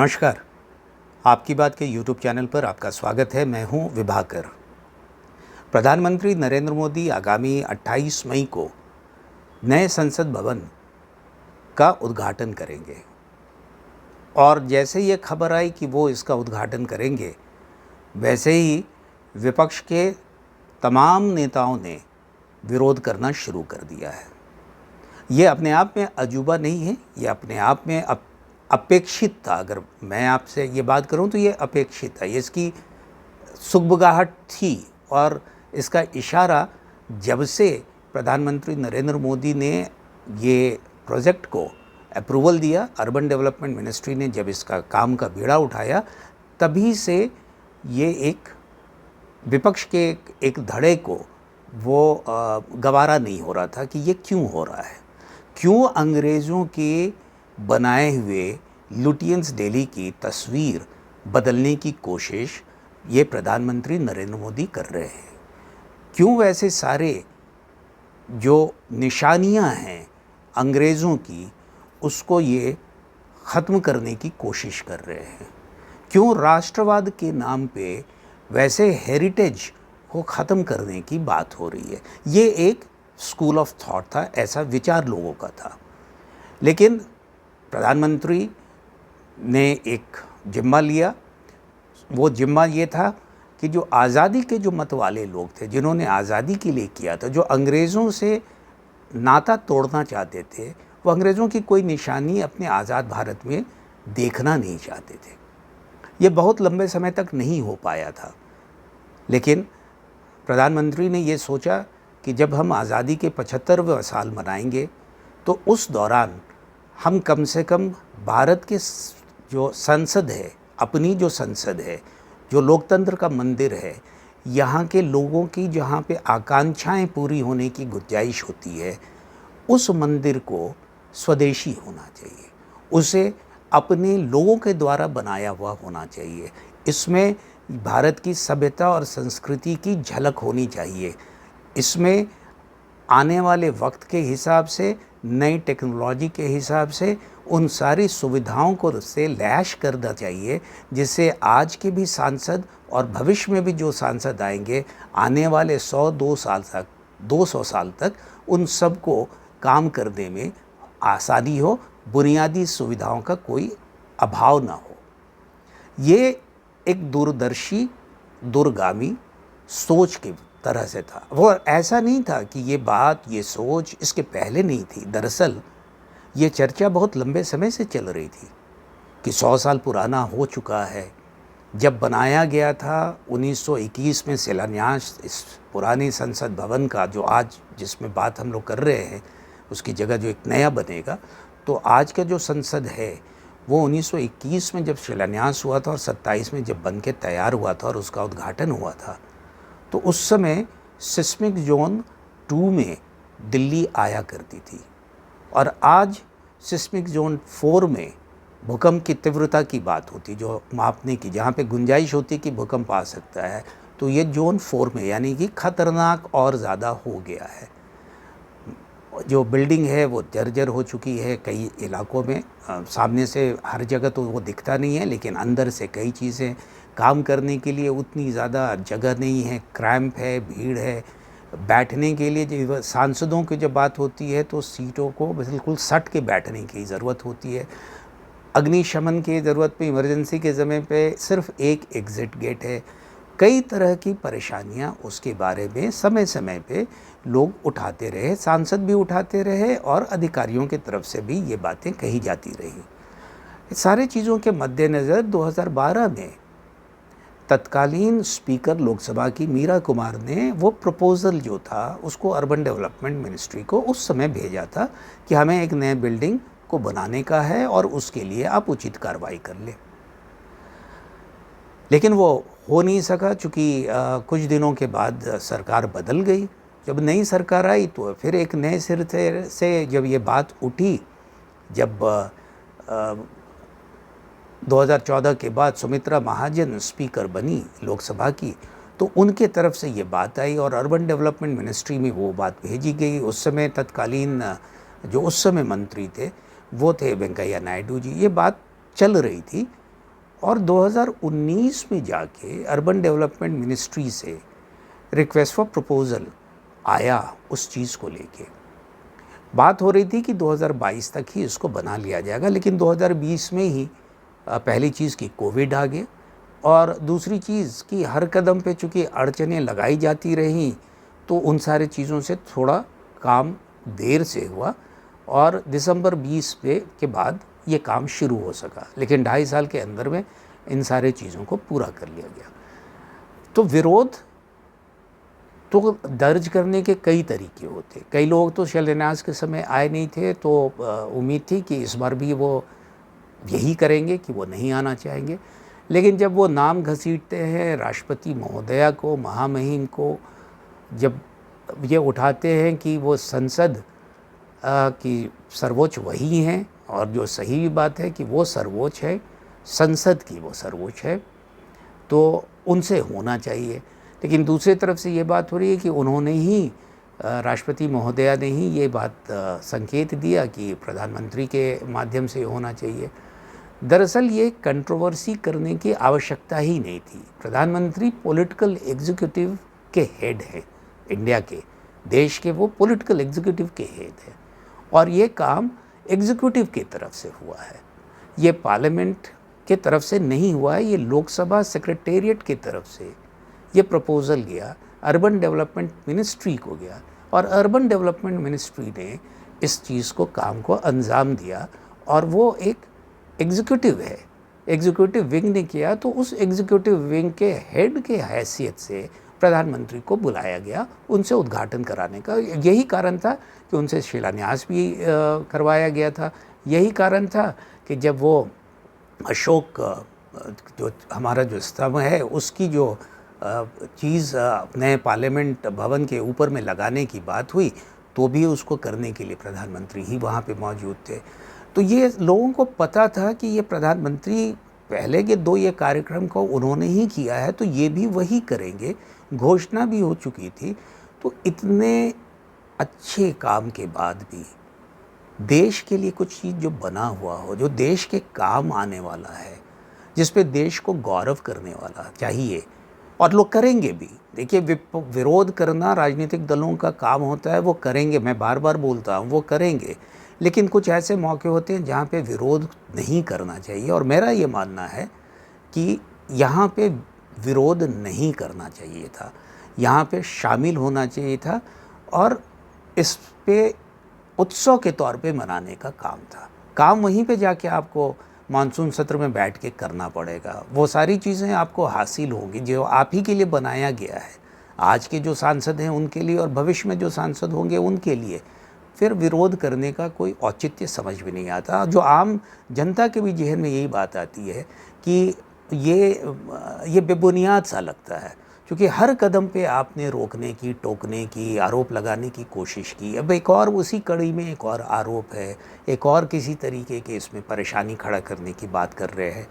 नमस्कार। आपकी बात के यूट्यूब चैनल पर आपका स्वागत है। मैं हूं विभाकर। प्रधानमंत्री नरेंद्र मोदी आगामी 28 मई को नए संसद भवन का उद्घाटन करेंगे और जैसे ये खबर आई कि वो इसका उद्घाटन करेंगे, वैसे ही विपक्ष के तमाम नेताओं ने विरोध करना शुरू कर दिया है। ये अपने आप में अजूबा नहीं है, ये अपने आप में अपेक्षित था। अगर मैं आपसे ये बात करूं तो ये अपेक्षित था, ये इसकी सुगबुगाहट थी और इसका इशारा जब से प्रधानमंत्री नरेंद्र मोदी ने ये प्रोजेक्ट को अप्रूवल दिया, अर्बन डेवलपमेंट मिनिस्ट्री ने जब इसका काम का बीड़ा उठाया, तभी से ये एक विपक्ष के एक धड़े को वो गवारा नहीं हो रहा था कि ये क्यों हो रहा है, क्यों अंग्रेज़ों के बनाए हुए लुटियंस दिल्ली की तस्वीर बदलने की कोशिश ये प्रधानमंत्री नरेंद्र मोदी कर रहे हैं, क्यों वैसे सारे जो निशानियां हैं अंग्रेज़ों की उसको ये ख़त्म करने की कोशिश कर रहे हैं, क्यों राष्ट्रवाद के नाम पे वैसे हेरिटेज को ख़त्म करने की बात हो रही है। ये एक स्कूल ऑफ थॉट था, ऐसा विचार लोगों का था। लेकिन प्रधानमंत्री ने एक जिम्मा लिया। वो जिम्मा ये था कि जो आज़ादी के जो मत वाले लोग थे, जिन्होंने आज़ादी के लिए किया था, जो अंग्रेज़ों से नाता तोड़ना चाहते थे, वो अंग्रेज़ों की कोई निशानी अपने आज़ाद भारत में देखना नहीं चाहते थे। ये बहुत लंबे समय तक नहीं हो पाया था। लेकिन प्रधानमंत्री ने ये सोचा कि जब हम आज़ादी के 75वें साल मनाएंगे तो उस दौरान हम कम से कम भारत के जो संसद है, अपनी जो संसद है, जो लोकतंत्र का मंदिर है, यहाँ के लोगों की जहाँ पे आकांक्षाएं पूरी होने की गुंजाइश होती है, उस मंदिर को स्वदेशी होना चाहिए, उसे अपने लोगों के द्वारा बनाया हुआ होना चाहिए। इसमें भारत की सभ्यता और संस्कृति की झलक होनी चाहिए। इसमें आने वाले वक्त के हिसाब से, नई टेक्नोलॉजी के हिसाब से उन सारी सुविधाओं को से लैश करना चाहिए, जिससे आज के भी सांसद और भविष्य में भी जो सांसद आएंगे, आने वाले 200 साल तक उन सब को काम करने में आसानी हो, बुनियादी सुविधाओं का कोई अभाव ना हो। ये एक दूरदर्शी, दूरगामी सोच की तरह से था। वो ऐसा नहीं था कि ये बात, ये सोच इसके पहले नहीं थी। दरअसल ये चर्चा बहुत लंबे समय से चल रही थी कि 100 साल पुराना हो चुका है। जब बनाया गया था 1921 में शिलान्यास इस पुराने संसद भवन का, जो आज जिसमें बात हम लोग कर रहे हैं, उसकी जगह जो एक नया बनेगा, तो आज का जो संसद है वो 1921 में जब शिलान्यास हुआ था और 27 में जब बन के तैयार हुआ था और उसका उद्घाटन हुआ था, तो उस समय सिस्मिक जोन 2 में दिल्ली आया करती थी और आज सिस्मिक जोन 4 में भूकंप की तीव्रता की बात होती, जो मापने की, जहाँ पे गुंजाइश होती कि भूकंप आ सकता है, तो ये जोन 4 में, यानी कि खतरनाक और ज़्यादा हो गया है। जो बिल्डिंग है वो जर्जर हो चुकी है कई इलाकों में। सामने से हर जगह तो वो दिखता नहीं है, लेकिन अंदर से कई चीज़ें, काम करने के लिए उतनी ज़्यादा जगह नहीं है, क्रैम्प है, भीड़ है। बैठने के लिए जो सांसदों की जब बात होती है तो सीटों को बिल्कुल सट के बैठने की ज़रूरत होती है। अग्निशमन की ज़रूरत पे, इमरजेंसी के समय पे सिर्फ एक एग्ज़िट गेट है। कई तरह की परेशानियां उसके बारे में समय समय पे लोग उठाते रहे, सांसद भी उठाते रहे और अधिकारियों की तरफ से भी ये बातें कही जाती रही। सारे चीज़ों के मद्देनज़र 2012 में तत्कालीन स्पीकर लोकसभा की मीरा कुमार ने वो प्रपोज़ल जो था उसको अर्बन डेवलपमेंट मिनिस्ट्री को उस समय भेजा था कि हमें एक नए बिल्डिंग को बनाने का है और उसके लिए आप उचित कार्रवाई कर लें। लेकिन वो हो नहीं सका, चूँकि कुछ दिनों के बाद सरकार बदल गई। जब नई सरकार आई तो फिर एक नए सिरे से जब ये बात उठी, जब 2014 के बाद सुमित्रा महाजन स्पीकर बनी लोकसभा की, तो उनके तरफ से ये बात आई और अर्बन डेवलपमेंट मिनिस्ट्री में वो बात भेजी गई। उस समय तत्कालीन जो उस समय मंत्री थे वो थे वेंकैया नायडू जी। ये बात चल रही थी और 2019 में जाके अर्बन डेवलपमेंट मिनिस्ट्री से रिक्वेस्ट फॉर प्रपोज़ल आया उस चीज़ को लेके। बात हो रही थी कि 2022 तक ही इसको बना लिया जाएगा, लेकिन 2020 में ही पहली चीज़ की कोविड आ गया और दूसरी चीज़ कि हर कदम पे चूँकि अड़चनें लगाई जाती रहीं तो उन सारी चीज़ों से थोड़ा काम देर से हुआ और दिसंबर 20 के बाद ये काम शुरू हो सका, लेकिन 2.5 साल के अंदर में इन सारे चीज़ों को पूरा कर लिया गया। तो विरोध तो दर्ज करने के कई तरीके होते। कई लोग तो शिलान्यास के समय आए नहीं थे, तो उम्मीद थी कि इस बार भी वो यही करेंगे कि वो नहीं आना चाहेंगे। लेकिन जब वो नाम घसीटते हैं राष्ट्रपति महोदया को, महामहिम को, जब ये उठाते हैं कि वो संसद की सर्वोच्च वही हैं और जो सही बात है कि वो सर्वोच्च है, संसद की वो सर्वोच्च है, तो उनसे होना चाहिए। लेकिन दूसरी तरफ से ये बात हो रही है कि उन्होंने ही राष्ट्रपति महोदया ने ही ये बात संकेत दिया कि प्रधानमंत्री के माध्यम से होना चाहिए। दरअसल ये कंट्रोवर्सी करने की आवश्यकता ही नहीं थी। प्रधानमंत्री पॉलिटिकल एग्जीक्यूटिव के हेड हैं, इंडिया के देश के वो पॉलिटिकल एग्जीक्यूटिव के हेड हैं और ये काम एग्जीक्यूटिव की तरफ से हुआ है, ये पार्लियामेंट के तरफ से नहीं हुआ है, ये लोकसभा सेक्रेटेरिएट की तरफ से ये प्रपोज़ल गया, अर्बन डेवलपमेंट मिनिस्ट्री को गया और अर्बन डेवलपमेंट मिनिस्ट्री ने इस चीज़ को काम को अंजाम दिया और वो एक एग्जीक्यूटिव है, एग्जीक्यूटिव विंग ने किया, तो उस एग्जीक्यूटिव विंग के हेड के हैसियत से प्रधानमंत्री को बुलाया गया उनसे उद्घाटन कराने का। यही कारण था कि उनसे शिलान्यास भी करवाया गया था। यही कारण था कि जब वो अशोक जो हमारा जो स्तंभ है उसकी जो चीज़ नए पार्लियामेंट भवन के ऊपर में लगाने की बात हुई तो भी उसको करने के लिए प्रधानमंत्री ही वहाँ पे मौजूद थे। तो ये लोगों को पता था कि ये प्रधानमंत्री पहले के 2 ये कार्यक्रम को उन्होंने ही किया है तो ये भी वही करेंगे, घोषणा भी हो चुकी थी। तो इतने अच्छे काम के बाद भी देश के लिए कुछ चीज़ जो बना हुआ हो, जो देश के काम आने वाला है, जिस पे देश को गौरव करने वाला चाहिए और लोग करेंगे भी। देखिए, विरोध करना राजनीतिक दलों का काम होता है, वो करेंगे, मैं बार बार बोलता हूँ वो करेंगे, लेकिन कुछ ऐसे मौके होते हैं जहाँ पे विरोध नहीं करना चाहिए और मेरा ये मानना है कि यहाँ पे विरोध नहीं करना चाहिए था, यहाँ पे शामिल होना चाहिए था और इस पे उत्सव के तौर पे मनाने का काम था। काम वहीं पे जाके आपको मानसून सत्र में बैठ के करना पड़ेगा, वो सारी चीज़ें आपको हासिल होंगी जो आप ही के लिए बनाया गया है, आज के जो सांसद हैं उनके लिए और भविष्य में जो सांसद होंगे उनके लिए। फिर विरोध करने का कोई औचित्य समझ भी नहीं आता। जो आम जनता के भी जहन में यही बात आती है कि ये बेबुनियाद सा लगता है, क्योंकि हर कदम पे आपने रोकने की, टोकने की, आरोप लगाने की कोशिश की। अब एक और उसी कड़ी में एक और आरोप है, एक और किसी तरीके के इसमें परेशानी खड़ा करने की बात कर रहे हैं।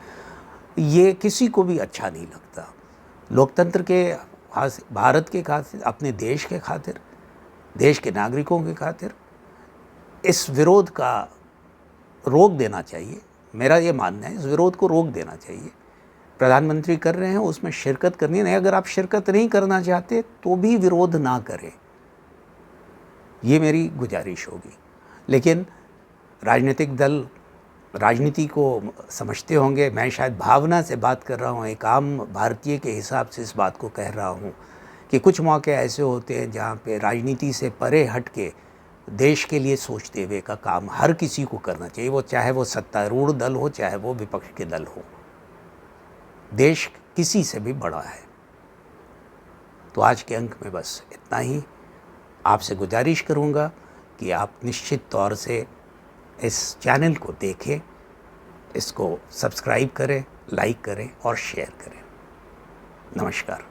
ये किसी को भी अच्छा नहीं लगता। लोकतंत्र के भारत के खातिर, अपने देश के खातिर, देश के नागरिकों के खातिर इस विरोध का रोक देना चाहिए। मेरा ये मानना है, इस विरोध को रोक देना चाहिए। प्रधानमंत्री कर रहे हैं, उसमें शिरकत करनी नहीं। अगर आप शिरकत नहीं करना चाहते तो भी विरोध ना करें, ये मेरी गुजारिश होगी। लेकिन राजनीतिक दल राजनीति को समझते होंगे, मैं शायद भावना से बात कर रहा हूँ, एक आम भारतीय के हिसाब से इस बात को कह रहा हूँ कि कुछ मौके ऐसे होते हैं जहाँ पे राजनीति से परे हट के देश के लिए सोचते हुए का काम हर किसी को करना चाहिए, वो चाहे वो सत्तारूढ़ दल हो, चाहे वो विपक्ष के दल हो। देश किसी से भी बड़ा है। तो आज के अंक में बस इतना ही। आपसे गुजारिश करूँगा कि आप निश्चित तौर से इस चैनल को देखें, इसको सब्सक्राइब करें, लाइक करें और शेयर करें। नमस्कार।